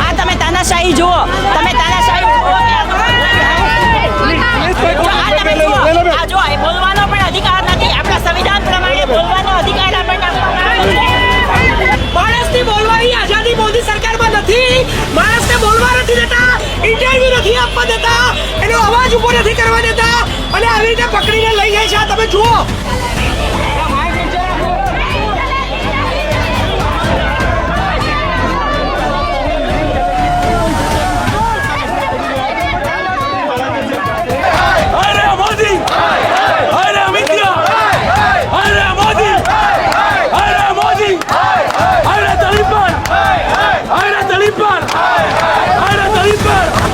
આ તમે તાનાશાહી જુઓ, તમે તાનાશાહી જુઓ કે આ તમે જુઓ, આ જો એ બોલવાનો પણ અધિકાર નથી. આપણા સંવિધાન પ્રમાણે બોલવાનો અધિકાર આપણને આપવામાં આવ્યો છે. માણસની બોલવાની આઝાદી મોદી સરકારમાં નથી. માણસને બોલવા નથી દેતા, ઇન્ટરવ્યુ નથી આપવા દેતા, એનો અવાજ ઉભો નથી કરવા દેતા અને આવી રીતે પકડીને લઈ જાય છે. આ તમે જુઓ.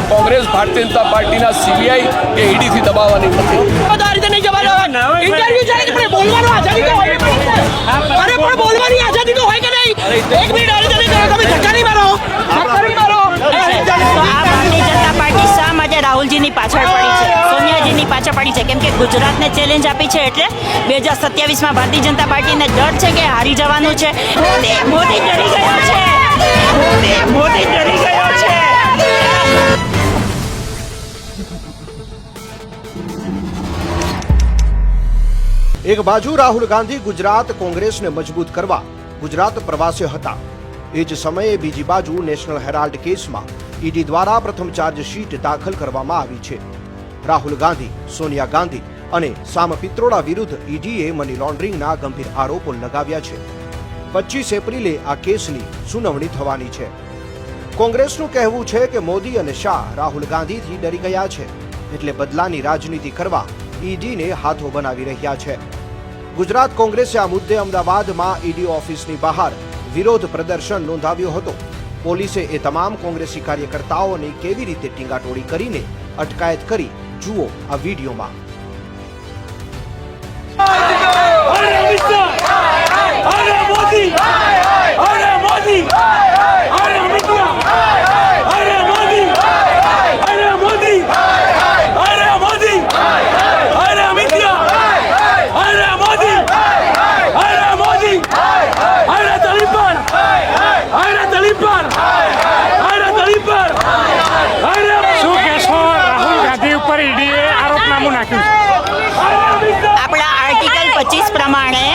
કોંગ્રેસ ભારતીય જનતા પાર્ટીના સીબીઆઈ કે ઈડીથી દબાવવાની નથી. આ રીતે નહીં જવાનું. ઇન્ટરવ્યુ ચાલે છે પણ બોલવાનો આઝાદી તો હોય. અરે પણ બોલવાની આઝાદી તો હોય કે નહીં? એક મિનિટ આ રીતે નહીં કરો. તમે ધક્કા નહીં મારો, ધક્કા નહીં મારો. તો આ ભારતીય જનતા પાર્ટી શા માટે રાહુલજીની પાછળ પડી છે, સોનિયાજીની પાછળ પડી છે? કેમ કે ગુજરાતને ચેલેન્જ આપી છે એટલે 2027માં ભારતીય જનતા પાર્ટીને ડર છે કે હારી જવાનું છે. મોદી ડરી ગયો છે, મોદી ડરી ગયો છે. એક બાજુ રાહુલ ગાંધી ગુજરાત કોંગ્રેસને મજબૂત કરવા ગુજરાત પ્રવાસે હતા. એ જ સમયે બીજી બાજુ નેશનલ હેરાલ્ડ કેસમાં ઈડી દ્વારા પ્રથમ ચાર્જશીટ દાખલ કરવામાં આવી છે. રાહુલ ગાંધી, સોનિયા ગાંધી અને સામ પિત્રોડા વિરુદ્ધ ઈડીએ મની લોન્ડરિંગના ગંભીર આરોપો લગાવ્યા છે. 25 એપ્રિલે આ કેસની સુનાવણી થવાની છે. કોંગ્રેસનું કહેવું છે કે મોદી અને શાહ રાહુલ ગાંધીથી ડરી ગયા છે એટલે બદલાની રાજનીતિ કરવા ઈડીને હાથો બનાવી રહ્યા છે. ગુજરાત કોંગ્રેસે આ મુદ્દે અમદાવાદમાં ઈડી ઓફિસની બહાર વિરોધ પ્રદર્શન નોંધાવ્યો હતો. પોલીસે એ તમામ કોંગ્રેસી કાર્યકર્તાઓની કેવી રીતે ટીંગાટોળી કરીને અટકાયત કરી, જુઓ આ વિડીયોમાં. આપણા આર્ટિકલ 25 પ્રમાણે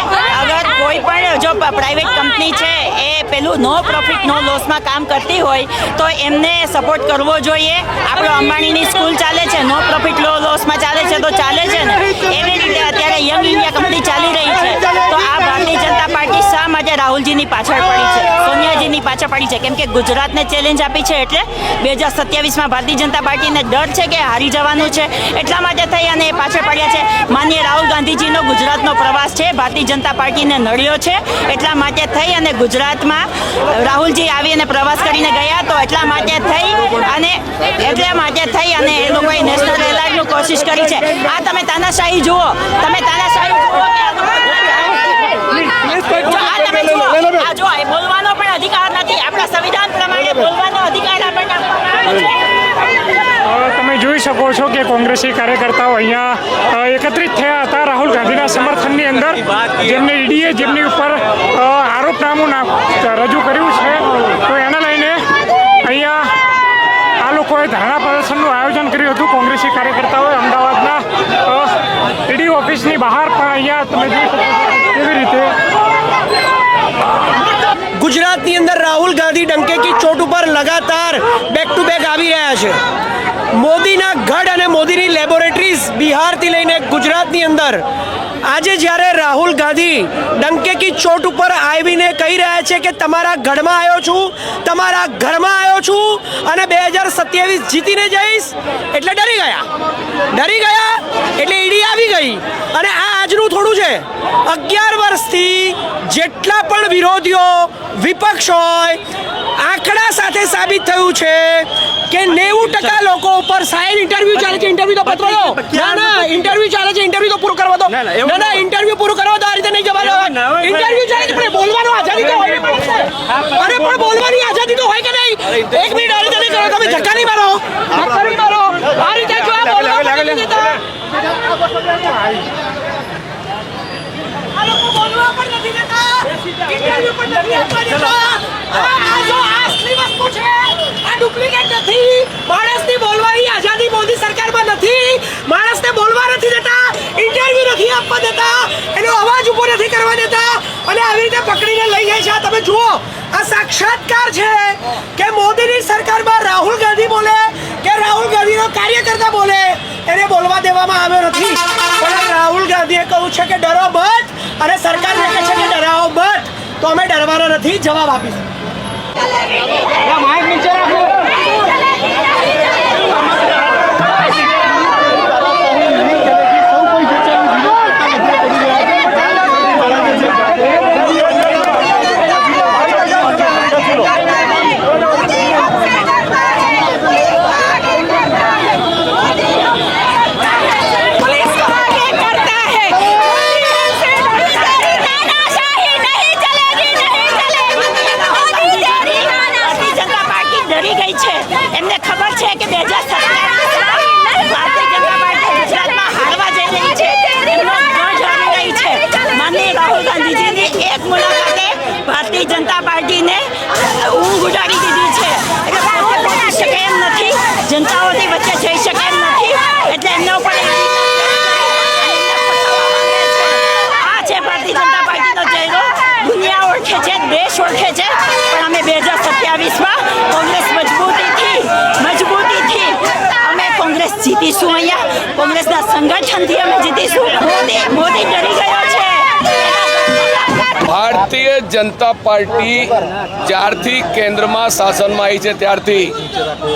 અગર કોઈ પણ જો પ્રાઇવેટ કંપની છે એ પેલું નો પ્રોફિટ નો લોસમાં કામ કરતી હોય તો એમને સપોર્ટ કરવો જોઈએ. આપણો અંબાણીની સ્કૂલ ચાલે છે, નો પ્રોફિટ નો લોસમાં ચાલે છે તો ચાલે છે ને. એવી રીતે અત્યારે યંગ ઇન્ડિયા કંપની ચાલી રહી છે. તો આ ભારતીય જનતા પાર્ટી શા માટે રાહુલજીની પાછળ પડી છે, સોનિયાજીની પાછળ પડી છે? કેમ કે ગુજરાતને ચેલેન્જ આપી છે એટલે 2027માં ભારતીય જનતા પાર્ટીને ડર છે કે હારી જવાનું છે. એટલા માટે થઈ અને એ પાછળ પડ્યા છે. માનનીય રાહુલ ગાંધીજીનો ગુજરાતનો પ્રવાસ છે, ભારતીય જનતા પાર્ટીને નડ્યો છે. એટલા માટે થઈ અને ગુજરાતમાં રાહુલજી આવી અને પ્રવાસ કરીને ગયા તો એટલા માટે થઈ અને એ લોકોએ નેશનલ હેરાલ્ડની કોશિશ કરી છે. આ તમે તાનાશાહી જુઓ, તમે તાનાશાહી જુઓ કે આ તમે જુઓ, આ જો એ બોલવાનો પણ અધિકાર નથી. આપણા સંવિધાન પ્રમાણે બોલવાનો અધિકાર આપણને આપવામાં આવ્યો છે. તમે જોઈ શકો છો કે કોંગ્રેસી કાર્યકર્તાઓ અહીંયા એકત્રિત થયા હતા રાહુલ ગાંધીના સમર્થનની અંદર, જેમને ઈડીએ જેમની ઉપર આરોપનામું રજૂ કર્યું છે. તો એને લઈને અહીંયા આ લોકોએ ધરણા પ્રદર્શનનું આયોજન કર્યું હતું. કોંગ્રેસી કાર્યકર્તાઓએ અમદાવાદના ઈડી ઓફિસની બહાર પણ અહીંયા તમે જોઈ શકો કેવી રીતે ગુજરાતની અંદર રાહુલ ગાંધી ડંકે કી ચોટ ઉપર લગાતાર બેક ટુ બેક આવી રહ્યા છે. મોદીના ગઢ અને મોદીની લેબોરેટરીઝ બિહારથી લઈને ગુજરાતની અંદર આજે જ્યારે રાહુલ ગાંધી ડંકે કી ચોટ ઉપર આવીને કહી રહ્યા છે કે તમારા ગઢમાં આવ્યો છું, તમારા ઘરમાં આવ્યો છું અને 2027 જીતીને જઈશ, એટલે ડરી ગયા એટલે ઈડી આવી ગઈ. અને આ આજનું થોડું છે. 11 વર્ષથી જેટલા પણ વિરોધીઓ વિપક્ષ હોય, આંકડા સાથે સાબિત થયું છે કે 90% લોકો ઉપર સાહેબ ઇન્ટરવ્યુ ચાલે છે, ઇન્ટરવ્યુ તો પત્ર દો. ના ઇન્ટરવ્યુ ચાલે છે, ઇન્ટરવ્યુ તો પૂરું કરવા દો. ના ઇન્ટરવ્યુ પૂરું કરવા દો. આ રીતે નહીં જવાનું. ઇન્ટરવ્યુ ચાલે છે પણ બોલવાનો આઝાદી તો હોય. અરે પણ બોલવાની આઝાદી તો હોય કે નહીં? એક મિનિટ આ રીતે નહીં કરો. તમે ધક્કા નહીં મારો, ધક્કા નહીં મારો. આ રીતે જો આ બોલવા નથી દેતા. આ લોકો બોલવા પણ નથી દેતા, ઇન્ટરવ્યુ પણ નથી આપવા દેતા. આ જો આ અસલી વસ્તુ છે. દેતા, એનો અવાજ ઊભો નથી કરવા દેતા અને આવી રીતે પકડીને લઈ જાય છે. આ તમે જુઓ, આ સાક્ષાત્કાર છે કે મોદીની સરકારમાં રાહુલ ગાંધી બોલે કે રાહુલ ગાંધીનો કાર્યકર્તા બોલે, એને બોલવા દેવામાં આવ્યો નથી. પણ રાહુલ ગાંધીએ કહ્યું છે કે ડરો મત, અને સરકારને કહે છે કે ડરાવો મત. તો અમે ડરવાના નથી, જવાબ આપીશું. એમને ખબર છે કે 2027 ભારતીય જનતા પાર્ટી ગુજરાતમાં હારવા જઈ રહી છે, એમનો ધ્વજ હલી રહી છે. માનનીય રાહુલ ગાંધીજીની એક મુલાકાતે ભારતીય જનતા પાર્ટીને ઊંઘ ઉડાડી દીધી છે. એટલે પોતે પહોંચી શકે એમ નથી, જનતાઓની વચ્ચે જઈ શકે એમ નથી, એટલે એમના ઉપર આ છે ભારતીય જનતા પાર્ટીનો ચહેરો. દુનિયા ઓળખે છે, દેશ ઓળખે છે, પણ અમે 2027માં કોંગ્રેસ મજબૂતીથી અમે કોંગ્રેસ જીતીશું. અહીંયા કોંગ્રેસના સંગઠનથી અમે જીતીશું. મોદી ડરી ગયો છે. ભારતીય જનતા પાર્ટી જ્યારથી કેન્દ્રમાં શાસનમાં આવી છે ત્યારથી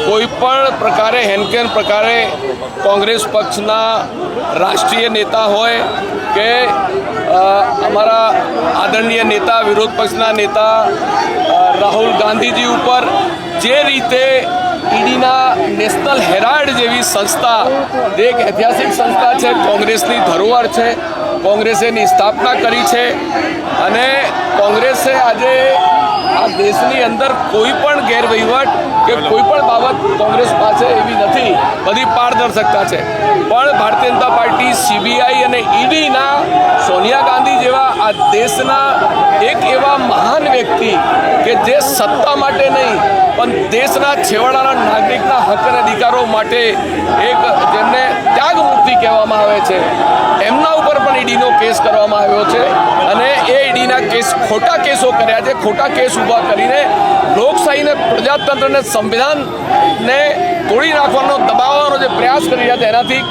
કોઈ પણ પ્રકારે હેનકેન પ્રકારે કોંગ્રેસ પક્ષના રાષ્ટ્રીય નેતા હોય કે અમારા આદરણીય નેતા વિરોધ પક્ષના નેતા રાહુલ ગાંધીજી ઉપર જે રીતે ઈડીના નેશનલ હેરાલ્ડ જેવી સંસ્થા, જે એક ઐતિહાસિક સંસ્થા છે, કોંગ્રેસની ધરોહર છે, કોંગ્રેસે એની સ્થાપના કરી છે અને કોંગ્રેસે આજે આ દેશની અંદર કોઈ પણ ગેરવહીવટ કે કોઈ પણ બાબત કોંગ્રેસ પાસે એવી નથી, બધી પારદર્શકતા છે. પણ ભારતીય જનતા પાર્ટી, CBI અને ઈડીના સોનિયા ગાંધી જેવા આ દેશના એક એવા મહાન વ્યક્તિ કે જે સત્તા માટે નહીં પણ દેશના છેવાડાના નાગરિકના હક અને અધિકારો માટે એક જેમને ત્યાગમૂર્તિ કહેવામાં આવે છે, એમના ઉપર પણ ઈડીનો કેસ કરવામાં આવ્યો છે. અને એ ઈડીના કેસ ખોટા કેસો કર્યા છે, ખોટા કેસ ઊભા કરીને લોકશાહીને, પ્રજાતંત્રને, સંવિધાનને તોડી નાખવાનો, દબાવવાનો જે પ્રયાસ કરી રહ્યા છે, એનાથી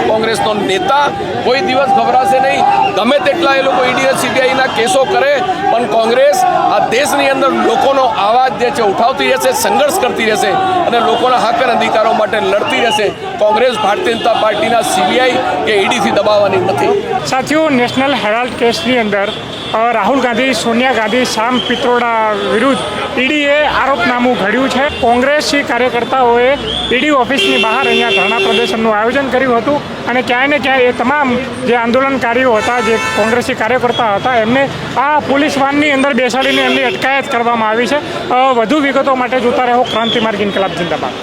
કોંગ્રેસનો નેતા કોઈ દિવસ ગભરાશે નહીં. ગમે તેટલા એ લોકો ઈડી અને CBIના કેસો કરે પણ કોંગ્રેસ આ દેશની અંદર લોકોનો અવાજ જે છે ઉઠાવતી રહેશે, સંઘર્ષ કરતી રહેશે અને લોકોના હક અને અધિકારો માટે લડતી રહેશે. કોંગ્રેસ ભારતીય જનતા પાર્ટીના CBI કે ઈડીથી દબાવવાની નથી. સાથીઓ, નેશનલ હેરાલ્ડ કેસની અંદર રાહુલ ગાંધી, સોનિયા ગાંધી, સામ પિત્રોડા વિરુદ્ધ ઈડીએ આરોપનામું ઘડ્યું છે. કોંગ્રેસી કાર્યકર્તાઓએ ઈડી ઓફિસની બહાર અહીંયા ધરણા પ્રદર્શનનું આયોજન કર્યું હતું અને ક્યાંય ને ક્યાંય એ તમામ જે આંદોલનકારીઓ હતા, જે કોંગ્રેસી કાર્યકર્તા હતા, એમને આ પોલીસ વાનની અંદર બેસાડીને એમની અટકાયત કરવામાં આવી છે. વધુ વિગતો માટે જોતા રહો ક્રાંતિ માર્ગ ઇન્કલાબ જિંદાબાદ.